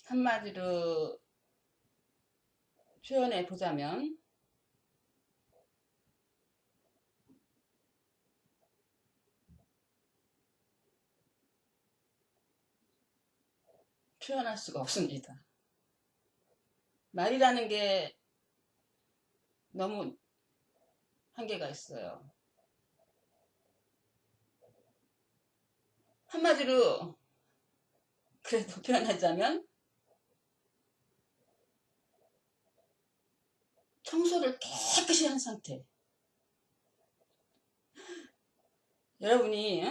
한마디로 표현해 보자면 표현할 수가 없습니다. 말이라는 게 너무 한계가 있어요. 한마디로 그래도 표현하자면 청소를 깨끗이 한 상태. 여러분이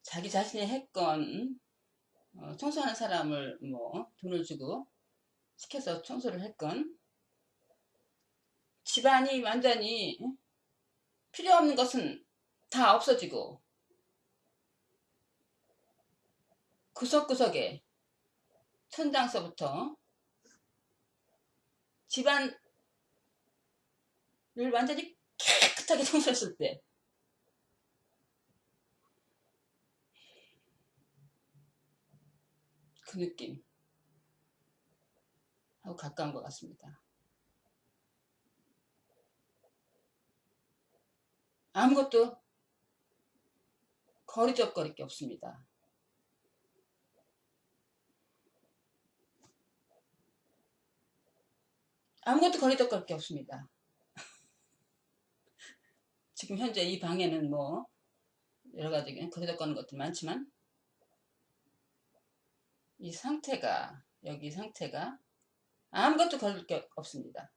자기 자신이 했건 청소하는 사람을 뭐 돈을 주고 시켜서 청소를 했건 집안이 완전히 필요 없는 것은 다 없어지고 구석구석에 천장서부터 집안을 완전히 깨끗하게 청소했을 때 그 느낌하고 가까운 것 같습니다. 아무것도 거리적거릴 게 없습니다. 아무것도 거리적거릴 게 없습니다. 지금 현재 이 방에는 뭐 여러가지 거리적거리는 것도 많지만 이 상태가 여기 상태가 아무것도 거릴 게 없습니다.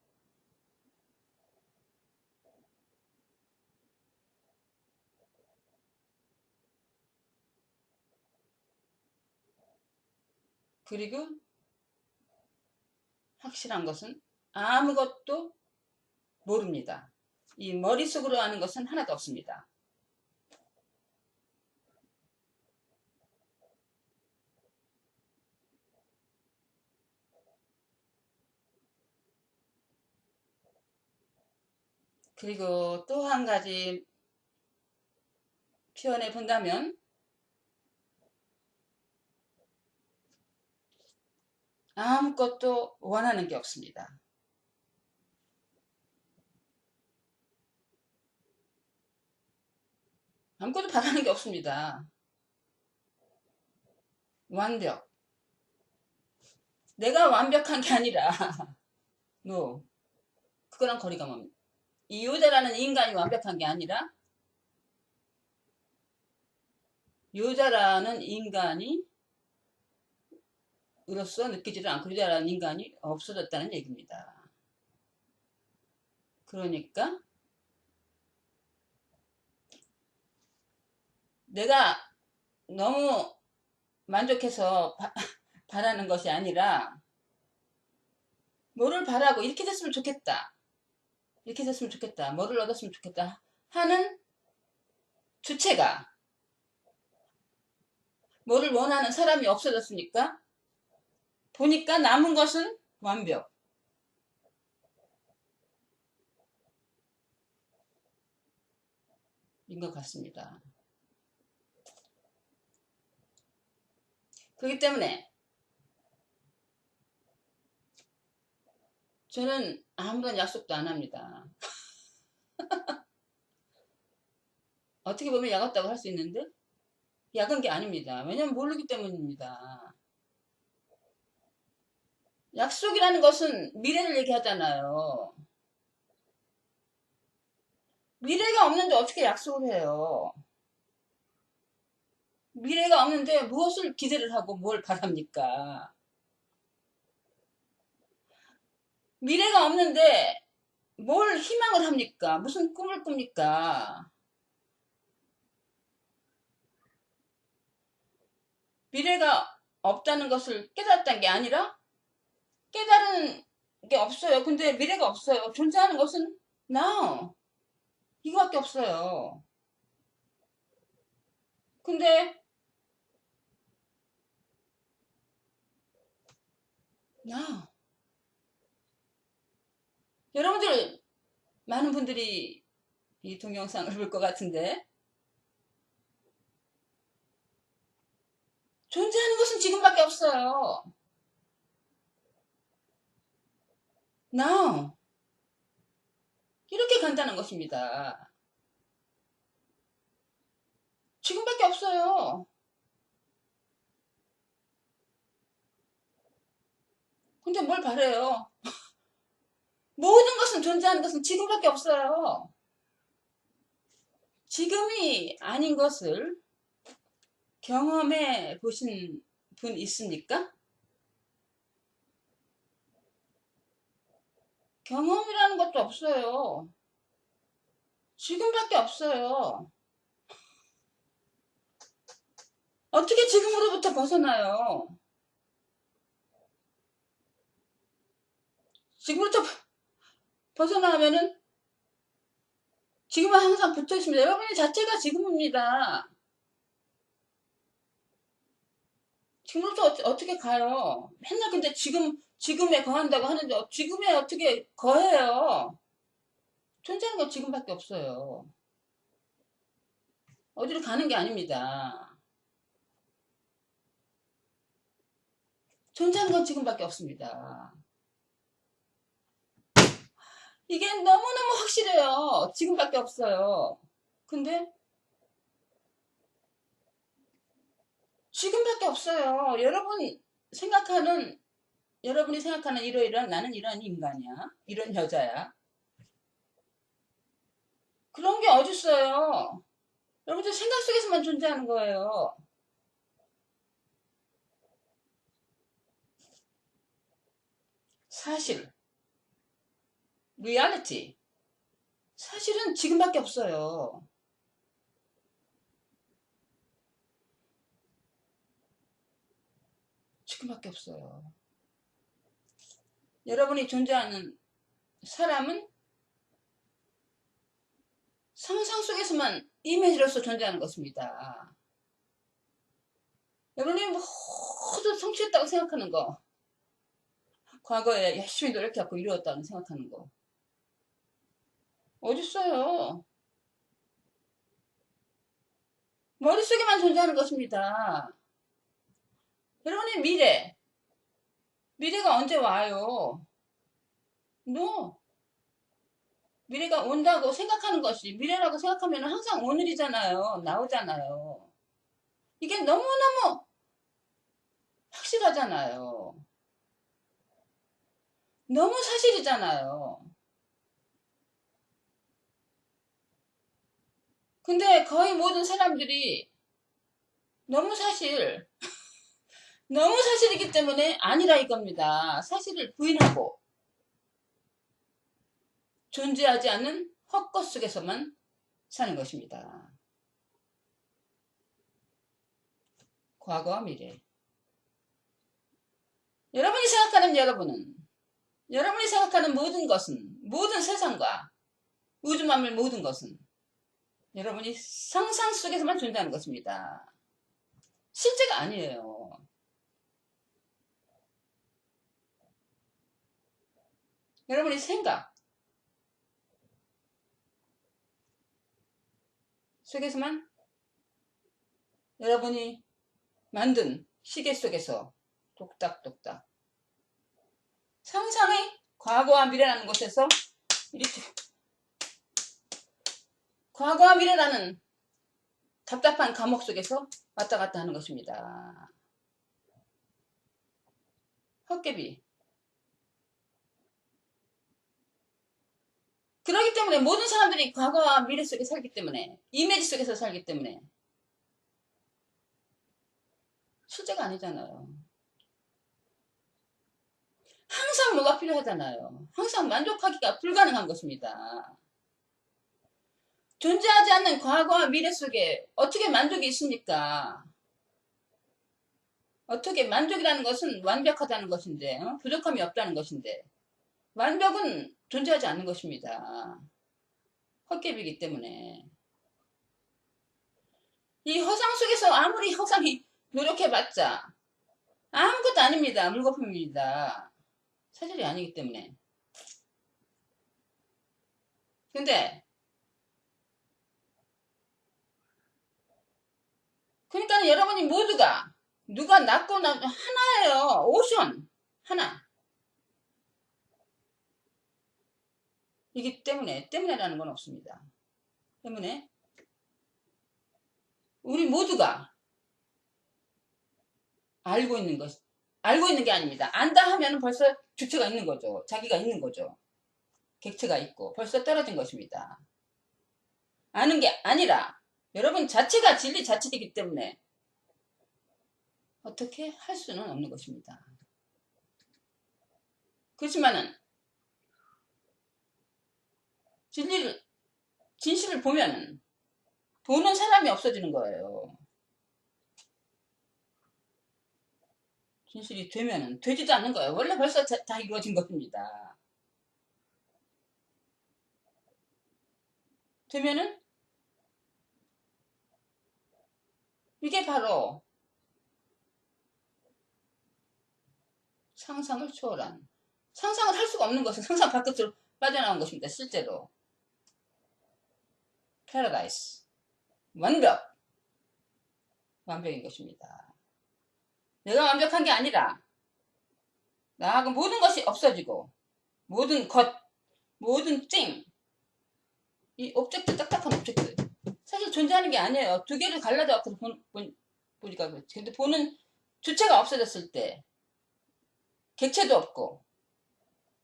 그리고 확실한 것은 아무것도 모릅니다. 이 머릿속으로 아는 것은 하나도 없습니다. 그리고 또 한 가지 표현해 본다면 아무것도 원하는 게 없습니다. 아무것도 바라는 게 없습니다. 완벽. 내가 완벽한 게 아니라 no. 그거랑 거리가 멉니다. 이 요자라는 인간이 완벽한 게 아니라 요자라는 인간이 으로서 느끼지를 않고 요자라는 인간이 없어졌다는 얘기입니다. 그러니까 내가 너무 만족해서 바라는 것이 아니라 뭐를 바라고 이렇게 됐으면 좋겠다. 이렇게 됐으면 좋겠다. 뭐를 얻었으면 좋겠다 하는 주체가 뭐를 원하는 사람이 없어졌으니까 보니까 남은 것은 완벽인 것 같습니다. 그렇기 때문에 저는 아무런 약속도 안 합니다. 어떻게 보면 약었다고 할 수 있는데 약은 게 아닙니다. 왜냐면 모르기 때문입니다. 약속이라는 것은 미래를 얘기하잖아요. 미래가 없는데 어떻게 약속을 해요? 미래가 없는데 무엇을 기대를 하고 뭘 바랍니까? 미래가 없는데 뭘 희망을 합니까? 무슨 꿈을 꿉니까? 미래가 없다는 것을 깨달았다는 게 아니라 깨달은 게 없어요. 근데 미래가 없어요. 존재하는 것은 now 이거밖에 없어요. 근데 now 여러분들 많은 분들이 이 동영상을 볼 것 같은데 존재하는 것은 지금밖에 없어요. Now. 이렇게 간단한 것입니다. 지금밖에 없어요. 근데 뭘 바래요? 모든 것은 존재하는 것은 지금밖에 없어요. 지금이 아닌 것을 경험해 보신 분 있습니까? 경험이라는 것도 없어요. 지금밖에 없어요. 어떻게 지금으로부터 벗어나요? 지금부터 벗어나면은 지금은 항상 붙어 있습니다. 여러분의 자체가 지금입니다. 지금부터 어떻게 가요? 맨날 근데 지금에 거한다고 하는데 지금에 어떻게 거해요? 존재하는 건 지금밖에 없어요. 어디로 가는 게 아닙니다. 존재하는 건 지금밖에 없습니다. 이게 너무너무 확실해요. 지금밖에 없어요. 근데 지금밖에 없어요. 여러분이 생각하는 이러이러한 나는 이런 인간이야. 이런 여자야. 그런 게 어딨어요. 여러분들 생각 속에서만 존재하는 거예요. 사실, 리얼리티. 사실은 지금밖에 없어요. 지금밖에 없어요. 여러분이 존재하는 사람은 상상 속에서만 이미지로서 존재하는 것입니다. 여러분이 모두 성취했다고 생각하는 거, 과거에 열심히 노력해갖고 이루었다고 생각하는 거, 어딨어요? 머릿속에만 존재하는 것입니다. 여러분의 미래가 언제 와요? No. 미래가 온다고 생각하는 것이 미래라고 생각하면 항상 오늘이잖아요. 나오잖아요. 이게 너무너무 확실하잖아요. 너무 사실이잖아요. 근데 거의 모든 사람들이 너무 사실이기 때문에 아니라 이겁니다. 사실을 부인하고 존재하지 않는 헛것 속에서만 사는 것입니다. 과거와 미래. 여러분이 생각하는 모든 것은, 모든 세상과 우주 만물 모든 것은 여러분이 상상 속에서만 존재하는 것입니다. 실제가 아니에요. 여러분의 생각 속에서만 여러분이 만든 시계 속에서 똑딱똑딱 상상의 과거와 미래라는 곳에서 이렇게 과거와 미래라는 답답한 감옥 속에서 왔다 갔다 하는 것입니다. 헛개비. 그렇기 때문에 모든 사람들이 과거와 미래 속에 살기 때문에 이미지 속에서 살기 때문에 실제가 아니잖아요. 항상 뭐가 필요하잖아요. 항상 만족하기가 불가능한 것입니다. 존재하지 않는 과거와 미래 속에 어떻게 만족이 있습니까? 어떻게 만족이라는 것은 완벽하다는 것인데 부족함이 없다는 것인데 완벽은 존재하지 않는 것입니다. 헛개비이기 때문에 이 허상 속에서 아무리 허상이 노력해봤자 아무것도 아닙니다. 물거품입니다. 사실이 아니기 때문에. 근데 그러니까 여러분이 누가 낮고 하나예요. 오션 하나. 이기 때문에라는 건 없습니다. 때문에 우리 모두가 알고 있는 게 아닙니다. 안다 하면 벌써 주체가 있는 거죠. 자기가 있는 거죠. 객체가 있고 벌써 떨어진 것입니다. 아는 게 아니라 여러분 자체가 진리 자체이기 때문에 어떻게 할 수는 없는 것입니다. 그렇지만은 진실을 보면은 보는 사람이 없어지는 거예요. 진실이 되면은 되지도 않는 거예요. 원래 벌써 다 이루어진 겁니다. 되면은 이게 바로 상상을 초월한, 상상을 할 수가 없는 것은 상상 바깥으로 빠져나온 것입니다. 실제로 패러다이스, 완벽인 것입니다. 내가 완벽한 게 아니라 나하고 모든 것이 없어지고 모든 찡, 이 옵젝트, 딱딱한 옵젝트 사실 존재하는 게 아니에요. 두 개를 갈라져 갖고 보니까 그렇지. 근데 보는 주체가 없어졌을 때 객체도 없고,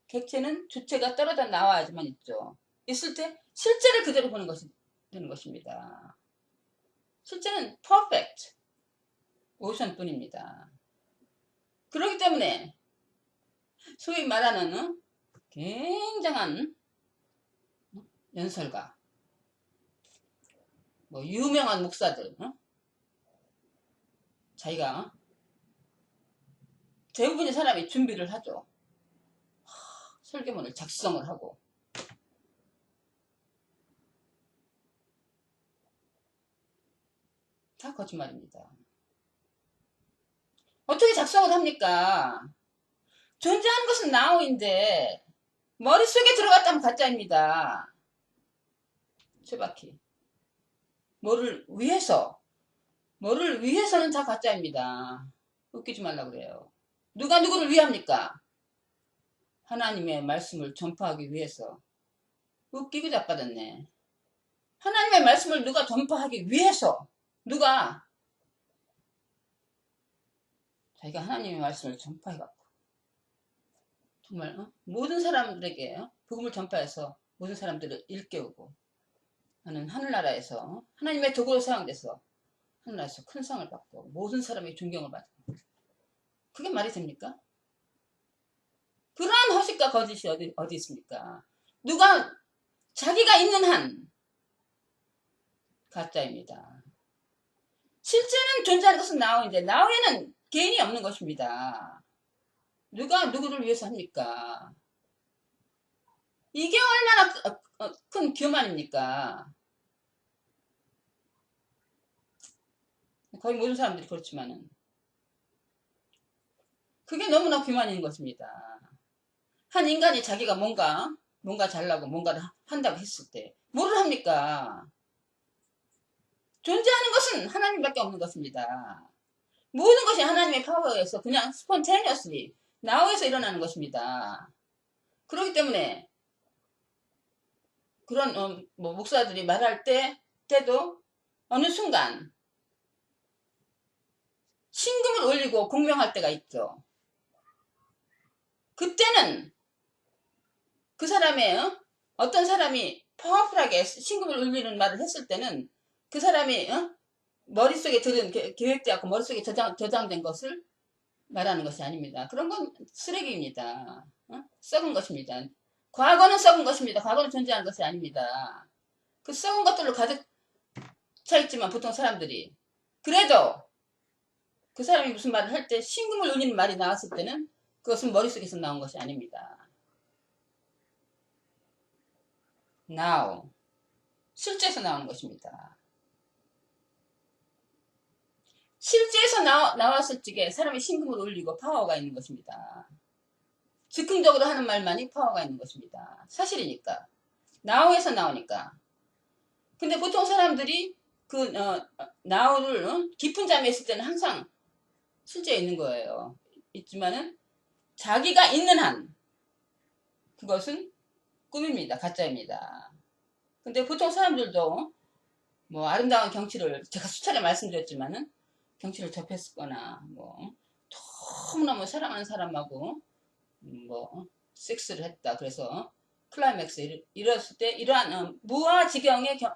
객체는 주체가 떨어져 나와야지만 있죠. 있을 때 실제를 그대로 보는 것이 되는 것입니다. 실제는 퍼펙트 오션뿐입니다. 그렇기 때문에 소위 말하는 굉장한 연설가, 유명한 목사들, 자기가 대부분의 사람이 준비를 하죠. 설교문을 작성을 하고 다 거짓말입니다. 어떻게 작성을 합니까? 존재하는 것은 나우인데 머릿속에 들어갔다면 가짜입니다. 최박희. 뭐를 위해서는 다 가짜입니다. 웃기지 말라고 그래요. 누가 누구를 위합니까? 하나님의 말씀을 전파하기 위해서. 웃기고 자빠졌네. 하나님의 말씀을 누가 전파하기 위해서, 누가 자기가 하나님의 말씀을 전파해갖고 정말 모든 사람들에게 복음을 전파해서 모든 사람들을 일깨우고 하는 하늘나라에서 하나님의 도구로 사용돼서 하늘나라에서 큰 상을 받고 모든 사람의 존경을 받고, 그게 말이 됩니까? 그러한 허식과 거짓이 어디 있습니까? 누가 자기가 있는 한 가짜입니다. 실제는 존재하는 것은 나우인데 나우에는 개인이 없는 것입니다. 누가 누구를 위해서 합니까? 이게 얼마나 큰 교만입니까? 거의 모든 사람들이 그렇지만은 그게 너무나 교만인 것입니다. 한 인간이 자기가 뭔가 잘나고 뭔가를 한다고 했을 때 뭐를 합니까? 존재하는 것은 하나님밖에 없는 것입니다. 모든 것이 하나님의 파워에서 그냥 스폰테니어스리 나우에서 일어나는 것입니다. 그렇기 때문에 그런 목사들이 말할 때도 어느 순간 신금을 올리고 공명할 때가 있죠. 그때는 그 사람의 어떤 사람이 파워풀하게 신금을 울리는 말을 했을 때는 그 사람이 머릿속에 들은 계획되었고 머릿속에 저장된 것을 말하는 것이 아닙니다. 그런 건 쓰레기입니다. 썩은 것입니다. 과거는 썩은 것입니다. 과거는 존재하는 것이 아닙니다. 그 썩은 것들로 가득 차 있지만 보통 사람들이 그래도 그 사람이 무슨 말을 할 때 신금을 울리는 말이 나왔을 때는 그것은 머릿속에서 나온 것이 아닙니다. Now 실제에서 나오는 것입니다. 실제에서 나왔을 적에 사람이 신금을 올리고 파워가 있는 것입니다. 즉흥적으로 하는 말만이 파워가 있는 것입니다. 사실이니까. Now에서 나오니까. 근데 보통 사람들이 Now를 깊은 잠에 있을 때는 항상 실제 있는 거예요. 있지만은 자기가 있는 한 그것은 꿈입니다. 가짜입니다. 근데 보통 사람들도 뭐 아름다운 경치를 제가 수차례 말씀드렸지만은 경치를 접했거나 뭐 너무너무 사랑하는 사람하고 뭐 섹스를 했다. 그래서 클라이맥스 이뤘을 때 이러한 무아지경이라고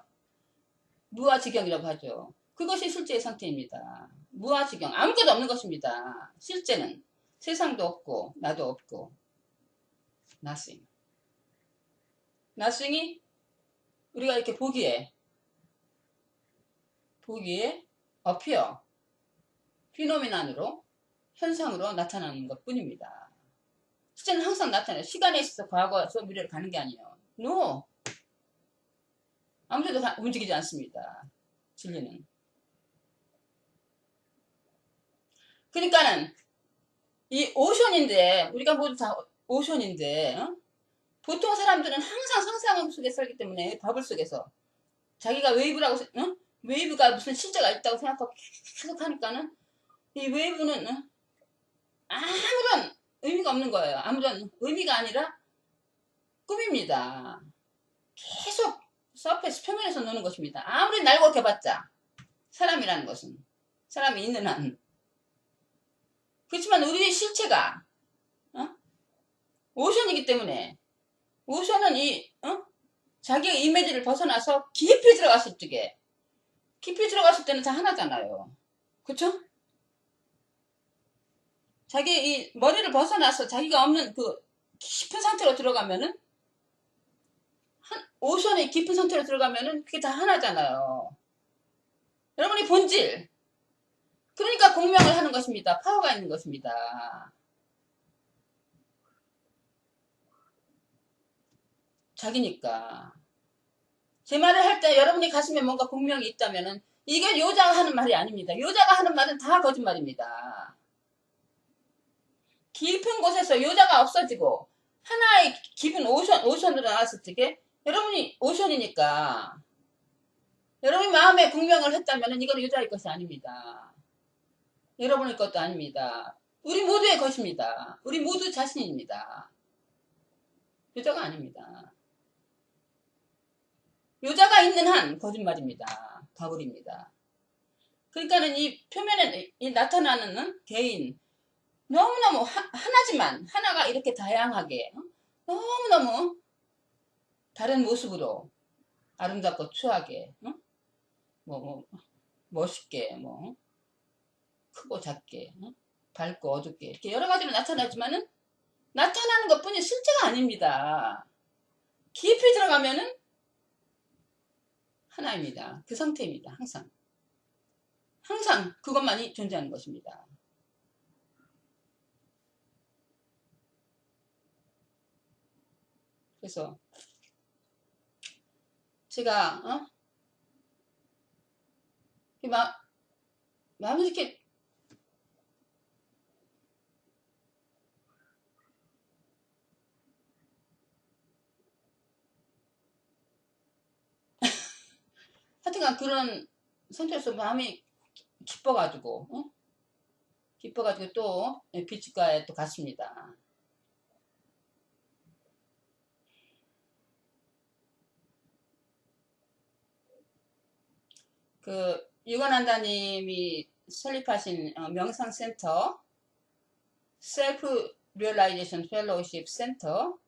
하죠. 그것이 실제의 상태입니다. 무아지경 아무것도 없는 것입니다. 실제는 세상도 없고 나도 없고 nothing. nothing이 우리가 이렇게 보기에 appear 피노미난으로 현상으로 나타나는 것 뿐입니다. 실제는 항상 나타나요. 시간에 있어서 과거에서 미래로 가는 게 아니에요. No. 아무데도 움직이지 않습니다. 진리는. 그러니까는 이 오션인데 우리가 모두 다 오션인데 보통 사람들은 항상 상상 속에 살기 때문에 바블 속에서 자기가 웨이브라고 웨이브가 무슨 실제가 있다고 생각하고 계속 하니까는 이 웨이브는 아무런 의미가 없는 거예요. 아무런 의미가 아니라 꿈입니다. 계속 서페이스 표면에서 노는 것입니다. 아무리 날고 개봤자 사람이라는 것은 사람이 있는 한 그렇지만 우리의 실체가 오션이기 때문에 오션은 자기의 이미지를 벗어나서 깊이 들어갔을 적에 깊이 들어갔을 때는 다 하나잖아요. 그쵸? 자기 이 머리를 벗어나서 자기가 없는 그 깊은 상태로 들어가면은 오션의 깊은 상태로 들어가면은 그게 다 하나잖아요. 여러분이 본질 그러니까 공명을 하는 것입니다. 파워가 있는 것입니다. 자기니까 제 말을 할 때 여러분이 가슴에 뭔가 공명이 있다면은 이게 요자가 하는 말이 아닙니다. 요자가 하는 말은 다 거짓말입니다. 깊은 곳에서 요자가 없어지고 하나의 깊은 오션으로 나왔을 적에 여러분이 오션이니까 여러분이 마음에 공명을 했다면 이건 요자의 것이 아닙니다. 여러분의 것도 아닙니다. 우리 모두의 것입니다. 우리 모두 자신입니다. 요자가 아닙니다. 요자가 있는 한 거짓말입니다. 바울입니다. 그러니까는 이 표면에 나타나는 개인 너무너무 하나지만 하나가 이렇게 다양하게 너무너무 다른 모습으로 아름답고 추하게 멋있게 크고 작게 밝고 어둡게 이렇게 여러 가지로 나타나지만은 나타나는 것뿐이 실제가 아닙니다. 깊이 들어가면은 하나입니다. 그 상태입니다. 항상 그것만이 존재하는 것입니다. 그래서 제가 마음이 이렇게 하여튼간 그런 상태에서 마음이 기뻐가지고 또 비치과에 또 갔습니다. 그 유관한다님이 설립하신 명상센터 셀프 리얼라이제이션 펠로우십 센터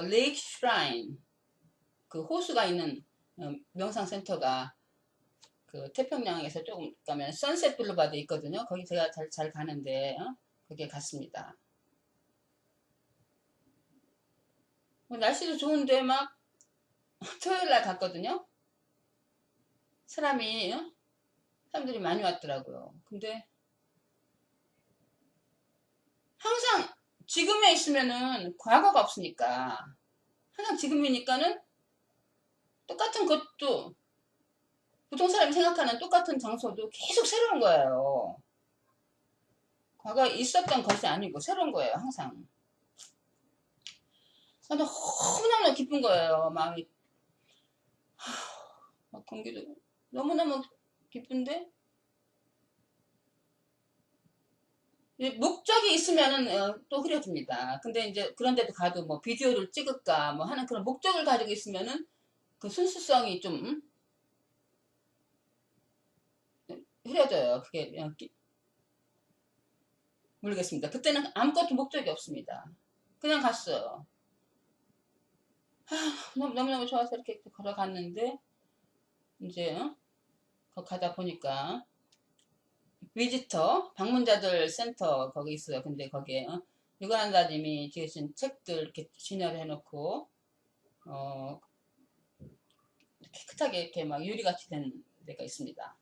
레이크 슈라인 그 호수가 있는 명상센터가 그 태평양에서 조금 가면 선셋 블루바드 있거든요. 거기 제가 잘 가는데 거기에 갔습니다. 날씨도 좋은데 막 토요일날 갔거든요. 사람들이 많이 왔더라고요. 근데 항상 지금에 있으면은 과거가 없으니까 항상 지금이니까는 똑같은 것도 보통 사람이 생각하는 똑같은 장소도 계속 새로운 거예요. 과거에 있었던 것이 아니고 새로운 거예요. 항상. 너무너무 기쁜 거예요. 마음이 막 공기도 너무너무 기쁜데 목적이 있으면은 또 흐려집니다. 근데 이제 그런데도 가도 뭐 비디오를 찍을까 뭐 하는 그런 목적을 가지고 있으면은 그 순수성이 좀 흐려져요. 그게 모르겠습니다. 그때는 아무것도 목적이 없습니다. 그냥 갔어요. 너무너무 좋아서 이렇게 걸어갔는데 이제 거기 가다 보니까 비지터 방문자들 센터 거기 있어요. 근데 거기에 유관한다님이 지으신 책들 이렇게 진열을 해놓고 어, 깨끗하게 이렇게 막 유리같이 된 데가 있습니다.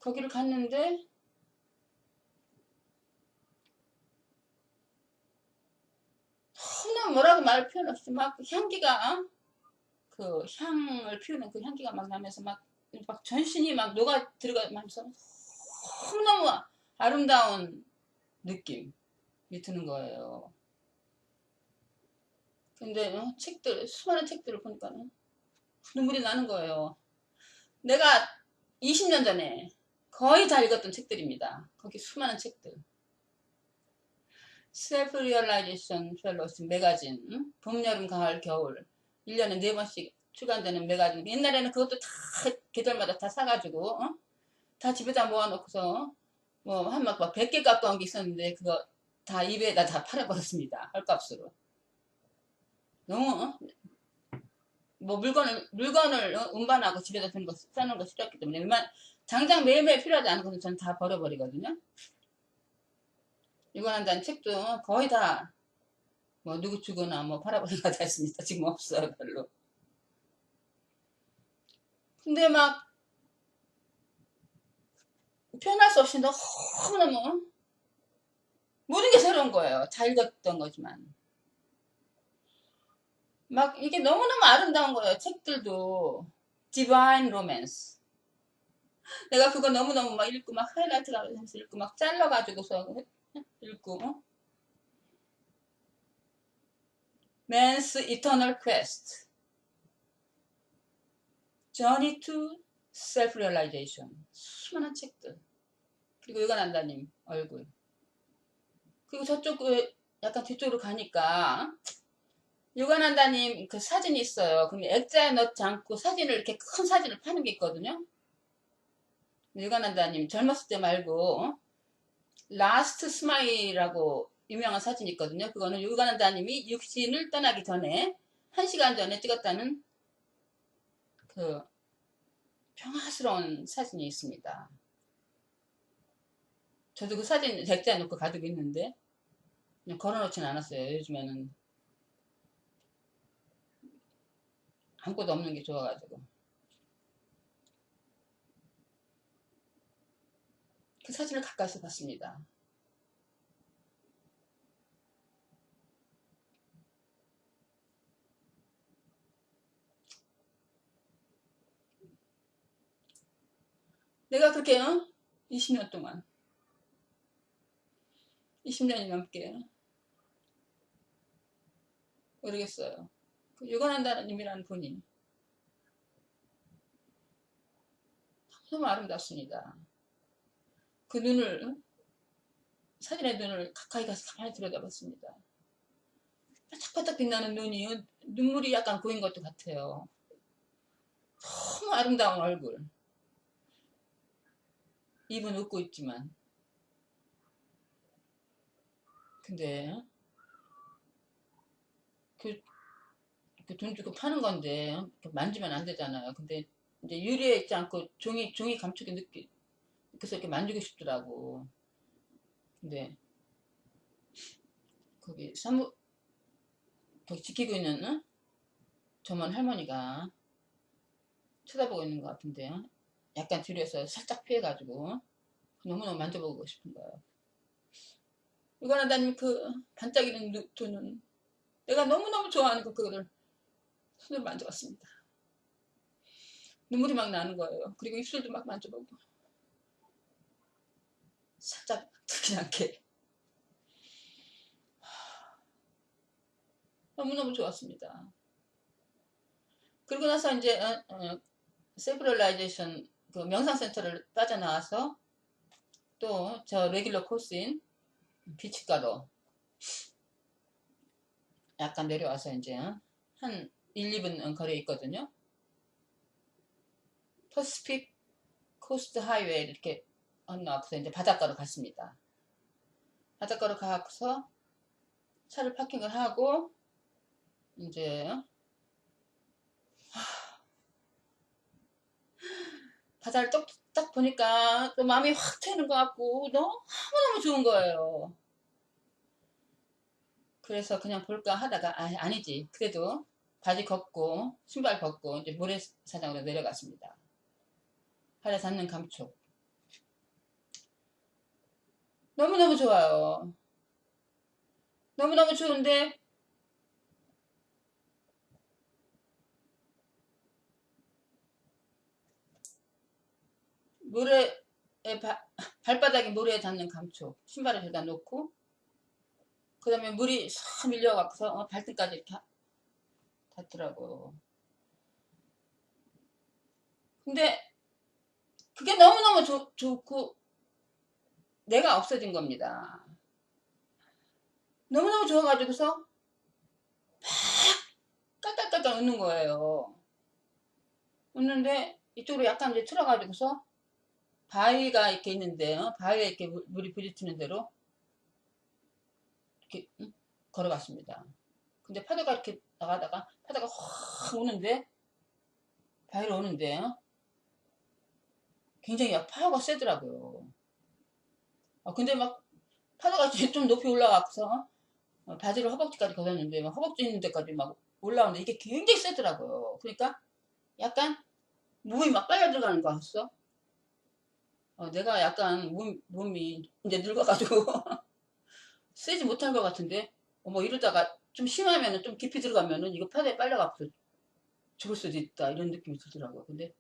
거기를 갔는데 너무 뭐라고 말을 표현 없이 막 향기가 그 향을 피우는 그 향기가 막 나면서 막 전신이 막 녹아 들어가면서 너무너무 아름다운 느낌이 드는 거예요. 근데 책들 수많은 책들을 보니까 눈물이 나는 거예요. 내가 20년 전에 거의 다 읽었던 책들입니다. 거기 수많은 책들. 셀프 리얼라이제이션 펠로스 매거진, 봄, 여름, 가을, 겨울 1년에 4번씩 출간되는 매거진. 옛날에는 그것도 다 계절마다 다 사가지고 다 집에다 모아놓고서 뭐 한 막 100개 가까운 게 있었는데 그거 다 이베에다 다 팔아버렸습니다. 헐값으로. 너무 뭐 물건을 운반하고 집에다 두는 거 싸는 거 싫었기 때문에 장장 매일매일 필요하지 않은 것은 전 다 버려버리거든요. 유관한다는 책도 거의 다 뭐 누구 주거나 뭐 팔아버린 거 다 있습니다. 지금 없어요 별로. 근데 막 표현할 수 없이 너무너무 모든 게 새로운 거예요. 잘 읽었던 거지만 막 이게 너무너무 아름다운 거예요. 책들도 디바인 로맨스. 내가 그거 너무너무 막 읽고 막 하이라이트가 하면서 읽고 막 잘라가지고서 읽고 Man's Eternal Quest, Journey to Self-Realization. 수많은 책들. 그리고 유관한다님 얼굴. 그리고 저쪽 그 약간 뒤쪽으로 가니까 유관한다님 그 사진이 있어요. 그럼 액자에 넣지 않고 사진을 이렇게 큰 사진을 파는 게 있거든요. 유관한다님 젊었을 때 말고 라스트 스마일이라고 유명한 사진이 있거든요. 그거는 유관한다님이 육신을 떠나기 전에 1시간 전에 찍었다는 그 평화스러운 사진이 있습니다. 저도 그 사진 액자에 놓고 가지고 있는데 그냥 걸어놓지는 않았어요. 요즘에는 아무것도 없는 게 좋아가지고. 그 사진을 가까이서 봤습니다. 내가 그렇게 20년 동안 20년이 넘게 모르겠어요. 그 유관한다는 님이라는 분이 너무 아름답습니다. 그 눈을 사진의 눈을 가까이 가서 가만히 들여다봤습니다. 반짝반짝 빛나는 눈이 눈물이 약간 고인 것도 같아요. 너무 아름다운 얼굴. 입은 웃고 있지만 근데 그 돈 주고 파는 건데 만지면 안 되잖아요. 근데 이제 유리에 있지 않고 종이 감촉이 그래서 이렇게 만지고 싶더라고. 근데 거기 거기 지키고 있는 점원 할머니가 쳐다보고 있는 것 같은데요. 약간 뒤로서 살짝 피해가지고 너무너무 만져보고 싶은 거예요. 유관한다님 그 반짝이는 두 눈, 내가 너무너무 좋아하는 그거를 손으로 만져봤습니다. 눈물이 막 나는 거예요. 그리고 입술도 막 만져보고 살짝 들키지 않게 너무너무 좋았습니다. 그리고 나서 이제 세브럴라이제이션 그 명상센터를 빠져나와서 또 저 레귤러 코스인 비치가로 약간 내려와서 이제 한 1, 2분 거리에 있거든요. 퍼시픽 코스트 하이웨이 이렇게 건너서 이제 바닷가로 갔습니다. 바닷가로 가서 차를 파킹을 하고 이제 바다를 딱 보니까 또 마음이 확 트이는 것 같고 너무너무 좋은 거예요. 그래서 그냥 볼까 하다가 아니지. 그래도 바지 걷고 신발 벗고 이제 모래사장으로 내려갔습니다. 바다 닿는 감촉. 너무너무 좋아요. 너무너무 좋은데 모래에 발바닥이 모래에 닿는 감촉. 신발을 저기다 놓고 그 다음에 물이 싹 밀려갖고서 발등까지 이렇게 닿더라고요. 근데 그게 너무너무 좋고 내가 없어진 겁니다. 너무너무 좋아가지고서 깔깔깔깔 웃는 거예요. 웃는데 이쪽으로 약간 이제 틀어가지고서 바위가 이렇게 있는데요. 바위에 이렇게 물이 부딪히는 대로 이렇게 걸어갔습니다. 근데 파도가 이렇게 나가다가 파도가 확 오는데 바위로 오는데요. 굉장히 파워가 세더라고요. 근데 막 파도가 좀 높이 올라가서 바지를 허벅지까지 걷었는데 막 허벅지 있는 데까지 막 올라오는데 이게 굉장히 세더라고요. 그러니까 약간 몸이 막 빨려 들어가는 거 같았어. 내가 약간 몸이 이제 늙어가지고 쓰지 못한 것 같은데 뭐 이러다가 좀 심하면은 좀 깊이 들어가면은 이거 파도에 빨려가서 죽을 수도 있다 이런 느낌이 들더라고요. 근데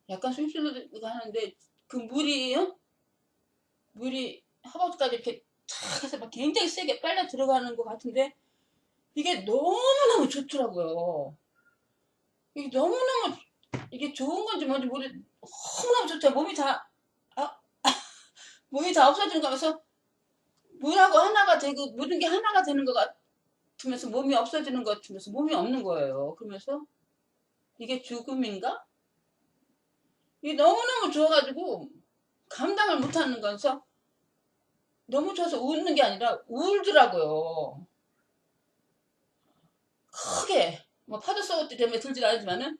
약간 숨쉬려고 하는데 그 물이 허벅지까지 이렇게 탁 해서 막 굉장히 세게 빨려 들어가는 것 같은데 이게 너무너무 좋더라고요. 이게 너무너무 이게 좋은 건지 뭔지 너무너무 좋다. 아, 몸이 다 없어지는 거 하면서 물하고 하나가 되고 모든 게 하나가 되는 것 같으면서 몸이 없어지는 것 같으면서 몸이 없는 거예요. 그러면서 이게 죽음인가? 이게 너무너무 좋아가지고 감당을 못하는 거서 너무 좋아서 웃는 게 아니라 울더라고요. 크게 뭐 파도 쏘기 때문에 들질 않지만은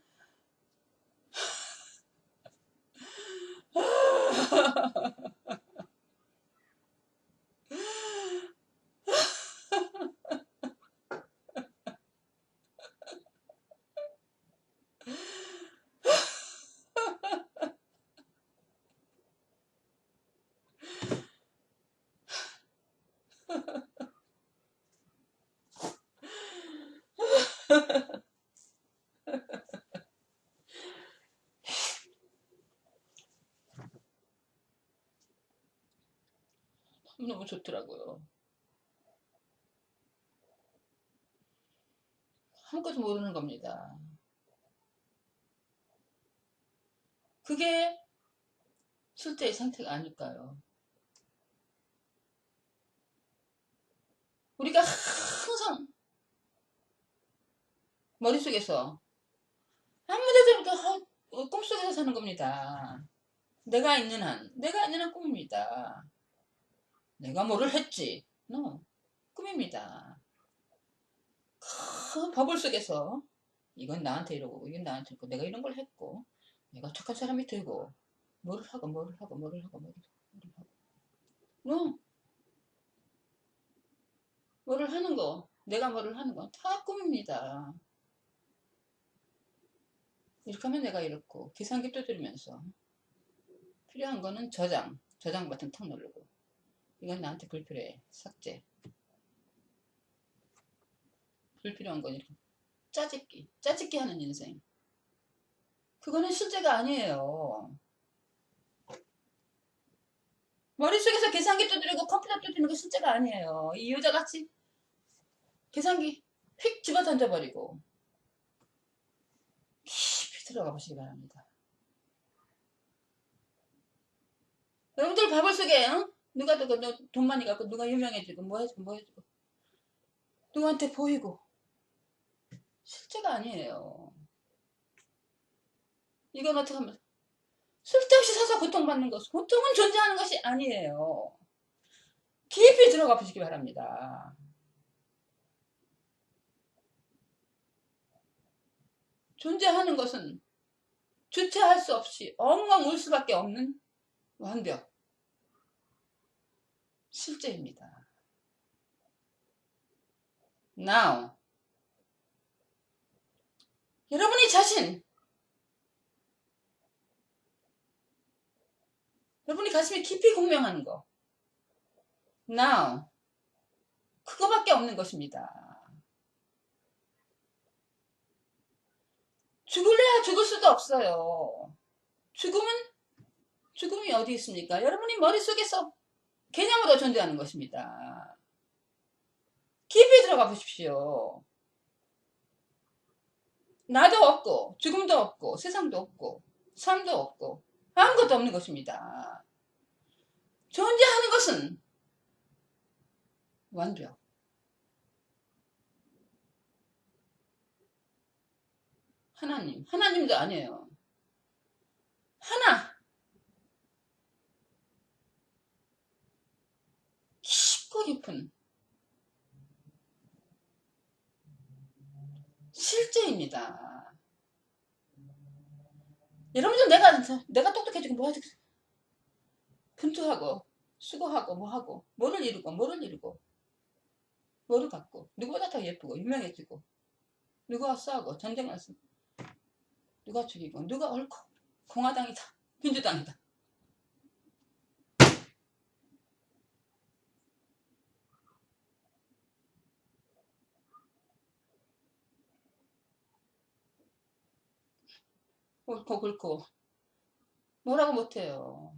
너무 좋더라고요. 아무것도 모르는 겁니다. 그게 실제의 상태가 아닐까요? 우리가 항상 머릿속에서 아무데도 꿈속에서 사는 겁니다. 내가 있는 한 꿈입니다. 내가 뭐를 했지? No. 꿈입니다. 큰 버블 속에서 이건 나한테 이러고 이건 나한테 이러고 내가 이런 걸 했고 내가 착한 사람이 되고 뭐를 하고 no. 뭐를 하는 거 내가 뭐를 하는 거 다 꿈입니다. 이렇게 하면 내가 이렇고 계산기 두드리면서 필요한 거는 저장 버튼 탁 누르고 이건 나한테 불필요해 삭제 불필요한 건 이렇게 짜집기 하는 인생 그거는 실제가 아니에요. 머릿속에서 계산기 두드리고 컴퓨터 두드리는 거 실제가 아니에요. 이 여자같이 계산기 휙 집어 던져버리고 깊이 들어가 보시기 바랍니다. 여러분들 바볼 속에 누가 돈 많이 갖고 누가 유명해지고 뭐 해주고 뭐 해주고 누구한테 보이고 실제가 아니에요. 이건 어떻게 하면 쓸데없이 사서 고통받는 것, 고통은 존재하는 것이 아니에요. 깊이 들어가 보시기 바랍니다. 존재하는 것은 주체할 수 없이 엉엉 울 수밖에 없는 완벽, 실제입니다. Now, 여러분이 자신, 여러분이 가슴에 깊이 공명하는 거, Now, 그거밖에 없는 것입니다. 죽을래야 죽을 수도 없어요. 죽음이 어디 있습니까? 여러분이 머릿속에서 개념으로 존재하는 것입니다. 깊이 들어가 보십시오. 나도 없고 죽음도 없고 세상도 없고 삶도 없고 아무것도 없는 것입니다. 존재하는 것은 완벽. 하나님도 아니에요. 하나. 깊고 깊은 실제입니다. 여러분들 내가 똑똑해지고 뭐 하지? 분투하고 수고하고 뭐하고 뭐를 이루고 뭐를 갖고 누구보다 더 예쁘고 유명해지고 누구와 싸우고 전쟁을 했어. 누가 죽이고 누가 옳고 공화당이다 민주당이다. 옳고 굵고 뭐라고 못해요.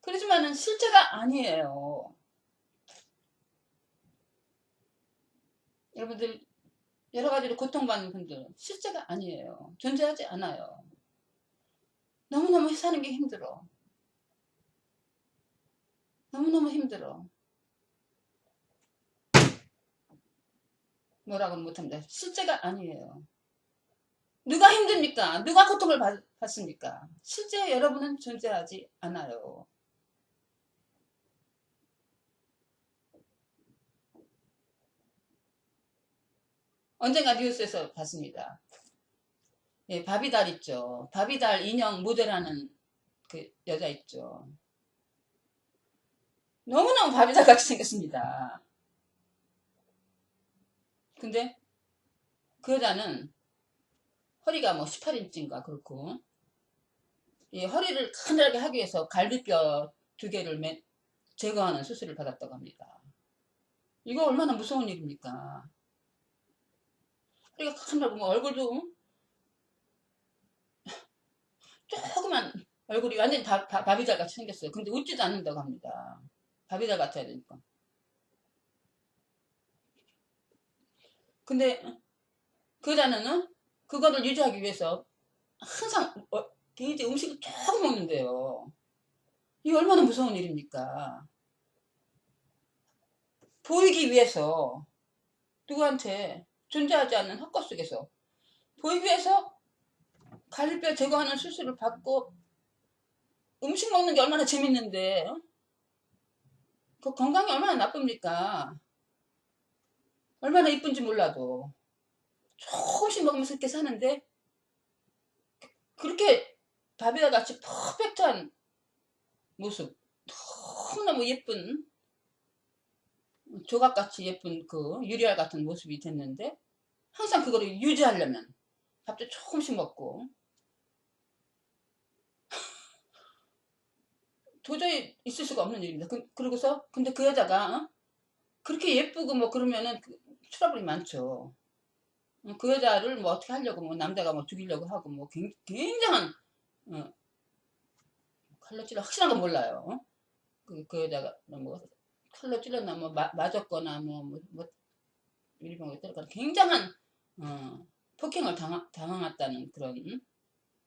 그렇지만은 실제가 아니에요. 여러분들 여러 가지로 고통받는 분들은 실제가 아니에요. 존재하지 않아요. 너무너무 사는 게 힘들어. 너무너무 힘들어. 뭐라고는 못합니다. 실제가 아니에요. 누가 힘듭니까? 누가 고통을 받습니까? 실제 여러분은 존재하지 않아요. 언젠가 뉴스에서 봤습니다. 예, 바비달 있죠. 바비달 인형 모델하는 그 여자 있죠. 너무너무 바비달 같이 생겼습니다. 근데 그 여자는 허리가 뭐 18인치인가 그렇고 이 허리를 가늘하게 하기 위해서 갈비뼈 2개를 제거하는 수술을 받았다고 합니다. 이거 얼마나 무서운 일입니까? 허리가 가늘하고 뭐 얼굴도 조그만 얼굴이 완전히 바비달 같이 생겼어요. 근데 웃지도 않는다고 합니다. 바비달 같아야 되니까. 근데 그 여자는 그거를 유지하기 위해서 항상 굉장히 음식을 조금 먹는데요. 이게 얼마나 무서운 일입니까? 보이기 위해서 누구한테 존재하지 않는 헛것 속에서 보이기 위해서 갈비뼈 제거하는 수술을 받고 음식 먹는 게 얼마나 재밌는데 그 건강이 얼마나 나쁩니까? 얼마나 이쁜지 몰라도 조금씩 먹으면서 이렇게 사는데 그렇게 바비와 같이 퍼펙트한 모습 너무너무 예쁜 조각같이 예쁜 그 유리알 같은 모습이 됐는데 항상 그거를 유지하려면 밥도 조금씩 먹고 도저히 있을 수가 없는 일입니다. 그러고서 근데 그 여자가 그렇게 예쁘고 뭐 그러면은 트러블이 많죠. 그 여자를 뭐 어떻게 하려고 뭐 남자가 뭐 죽이려고 하고 뭐 굉장한 칼로 찔러 확실한 건 몰라요. 그 여자가 뭐 칼로 찔렀나 뭐 맞았거나 뭐 유리병을 때렸거나 굉장한 폭행을 당했다는 그런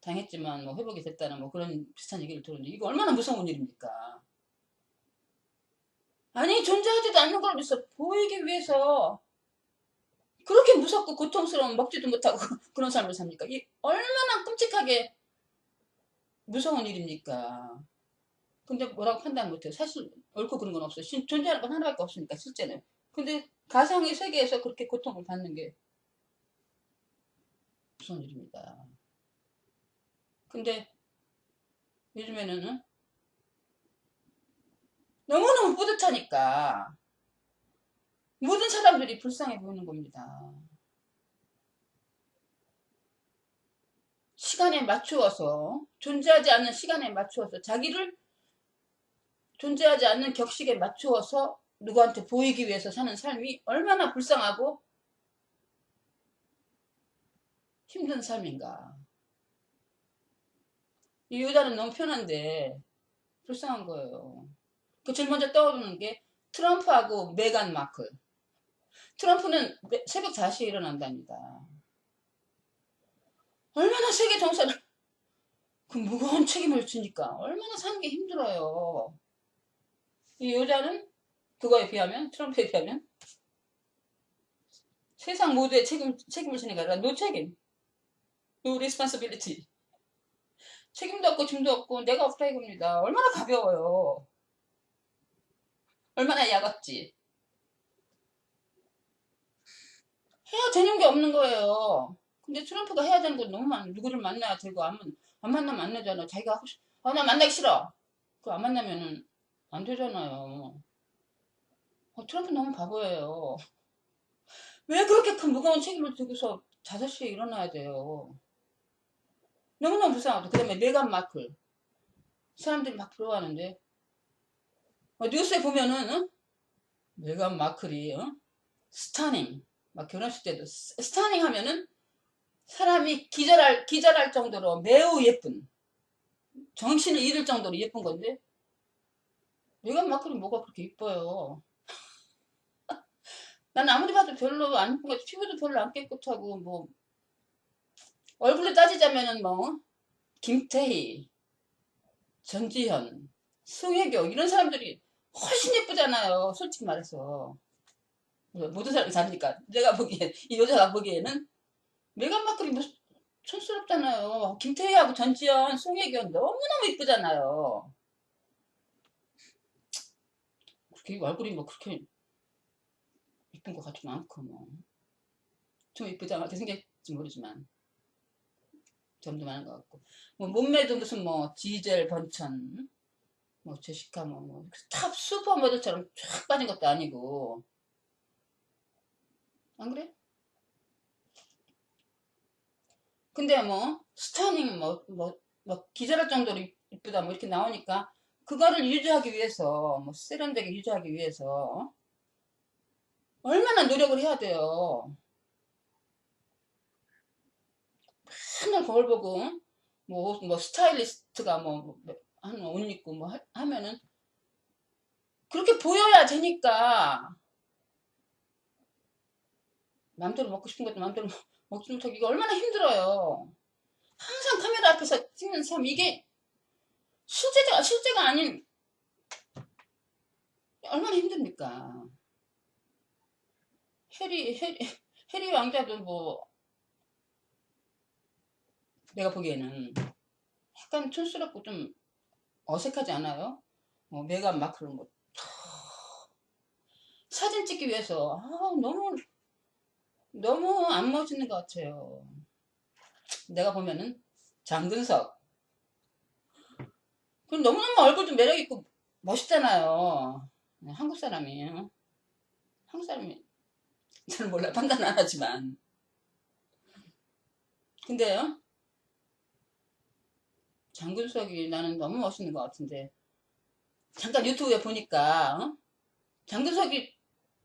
당했지만 뭐 회복이 됐다는 뭐 그런 비슷한 얘기를 들었는데 이거 얼마나 무서운 일입니까? 아니 존재하지도 않는 걸 위해서 보이기 위해서 그렇게 무섭고 고통스러운 먹지도 못하고 그런 삶을 삽니까? 이 얼마나 끔찍하게 무서운 일입니까? 근데 뭐라고 판단 못해요. 사실 옳고 그런 건 없어요. 존재하는 건 하나밖에 없으니까 실제는. 근데 가상의 세계에서 그렇게 고통을 받는 게 무서운 일입니다. 근데 요즘에는 너무너무 뿌듯하니까 모든 사람들이 불쌍해 보이는 겁니다. 시간에 맞추어서 존재하지 않는 시간에 맞추어서 자기를 존재하지 않는 격식에 맞추어서 누구한테 보이기 위해서 사는 삶이 얼마나 불쌍하고 힘든 삶인가. 이 여자는 너무 편한데 불쌍한 거예요. 그 제일 먼저 떠오르는 게 트럼프하고 메간 마클. 트럼프는 새벽 4시에 일어난답니다. 얼마나 세계 정세를 그 무거운 책임을 지니까 얼마나 사는 게 힘들어요. 이 여자는 그거에 비하면 트럼프에 비하면 세상 모두의 책임을 지는 게 아니라 노 책임, no responsibility. 책임도 없고 짐도 없고 내가 없다 이겁니다. 얼마나 가벼워요. 얼마나 야같지. 해야 되는 게 없는 거예요. 근데 트럼프가 해야 되는 건 너무 많아. 누구를 만나야 되고 안 만나면 안 되잖아. 자기가 하고 싶어. 나 만나기 싫어. 그 안 만나면은 안 되잖아요. 트럼프 너무 바보예요. 왜 그렇게 큰 무거운 책임을 지고서 5시에 일어나야 돼요. 너무너무 불쌍하죠. 그 다음에 메간 마클. 사람들이 막 부러워하는데 뉴스에 보면은 메간 마클이 스타닝 막 결혼식 때도 스타닝 하면은 사람이 기절할 정도로 매우 예쁜 정신을 잃을 정도로 예쁜 건데 메간 마클이 뭐가 그렇게 이뻐요. 난 아무리 봐도 별로 안 예쁜 것 같아. 피부도 별로 안 깨끗하고 뭐 얼굴로 따지자면은 뭐 김태희, 전지현, 송혜교 이런 사람들이 훨씬 예쁘잖아요. 솔직히 말해서. 모든 사람이 다니까 내가 보기엔 이 여자가 보기에는 메간 마클이 무슨 촌스럽잖아요. 김태희하고 전지현, 송혜교 너무너무 이쁘잖아요. 그렇게 얼굴이 뭐 그렇게 이쁜 것 같지는 않고 뭐. 좀 이쁘잖아. 그 생각할지 모르지만 점도 많은 것 같고. 뭐 몸매도 무슨 뭐 지젤 번천, 뭐 제시카 탑 슈퍼 모델처럼 쫙 빠진 것도 아니고. 안 그래? 근데 뭐 스타닝 뭐 기절할 정도로 이쁘다 뭐 이렇게 나오니까 그거를 유지하기 위해서 뭐 세련되게 유지하기 위해서 얼마나 노력을 해야 돼요. 맨날 거울 보고 뭐 스타일리스트가 한 옷 입고 뭐 하면은 그렇게 보여야 되니까 맘대로 먹고 싶은 것도 맘대로 먹지 못하고 이게 얼마나 힘들어요. 항상 카메라 앞에서 찍는 삶 이게 실제가 아닌 얼마나 힘듭니까? 해리 해리 해리 왕자도 뭐 내가 보기에는 약간 촌스럽고 좀 어색하지 않아요? 메간 마클은 뭐 사진 찍기 위해서 너무 안 멋있는 것 같아요. 내가 보면은 장근석 그 너무너무 얼굴도 매력 있고 멋있잖아요. 한국 사람이 한국 사람이 잘 몰라 판단 안 하지만 근데요 장근석이 나는 너무 멋있는 것 같은데 잠깐 유튜브에 보니까 장근석이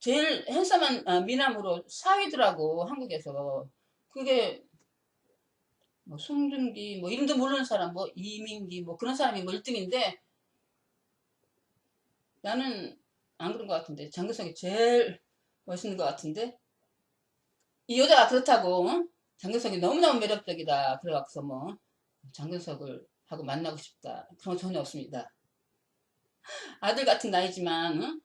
제일 핸섬한 미남으로 4위더라고 한국에서. 그게 뭐 송중기 뭐 이름도 모르는 사람 뭐 이민기 뭐 그런 사람이 뭐 1등인데 나는 안 그런 것 같은데 장근석이 제일 멋있는 것 같은데 이 여자가 그렇다고 장근석이 너무너무 매력적이다 그래갖고서 뭐 장근석을 하고 만나고 싶다 그런 건 전혀 없습니다. 아들 같은 나이지만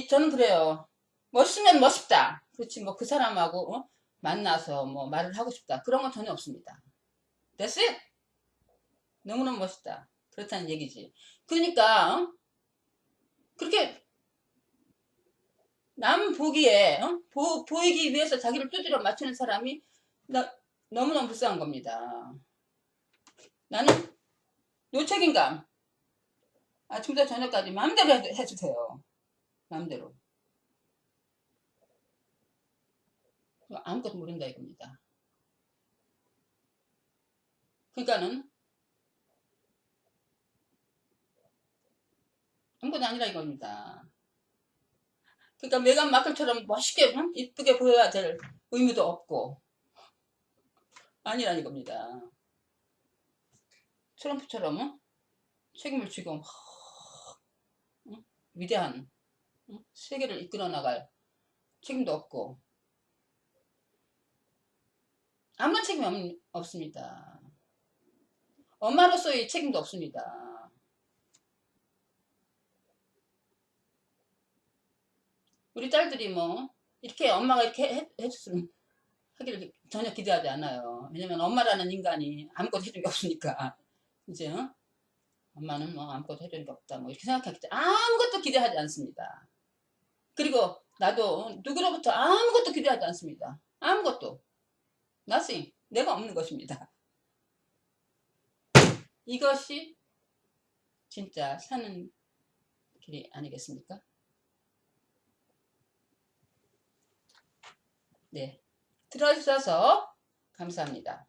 저는 그래요. 멋있으면 멋있다. 그렇지, 뭐, 그 사람하고, 만나서 뭐, 말을 하고 싶다. 그런 건 전혀 없습니다. That's it. 너무너무 멋있다. 그렇다는 얘기지. 그러니까, 그렇게 남 보기에, 보이기 위해서 자기를 두드려 맞추는 사람이 너무너무 불쌍한 겁니다. 나는 노책임감. 아침부터 저녁까지 마음대로 해주세요. 마음대로. 아무것도 모른다 이겁니다. 그러니까는 아무것도 아니라 이겁니다. 그러니까 메간 마클처럼 멋있게 이쁘게 보여야 될 의무도 없고 아니라는 겁니다. 트럼프처럼 책임을 지고 위대한 세계를 이끌어 나갈 책임도 없고 아무런 책임이 없습니다. 엄마로서의 책임도 없습니다. 우리 딸들이 뭐 이렇게 엄마가 이렇게 해줬으면 하기를 전혀 기대하지 않아요. 왜냐면 엄마라는 인간이 아무것도 해준 게 없으니까 이제 엄마는 뭐 아무것도 해준 게 없다 뭐 이렇게 생각하기 때문에 아무것도 기대하지 않습니다. 그리고 나도 누구로부터 아무것도 기대하지 않습니다. 아무것도 nothing 내가 없는 것입니다. 이것이 진짜 사는 길이 아니겠습니까? 네, 들어주셔서 감사합니다.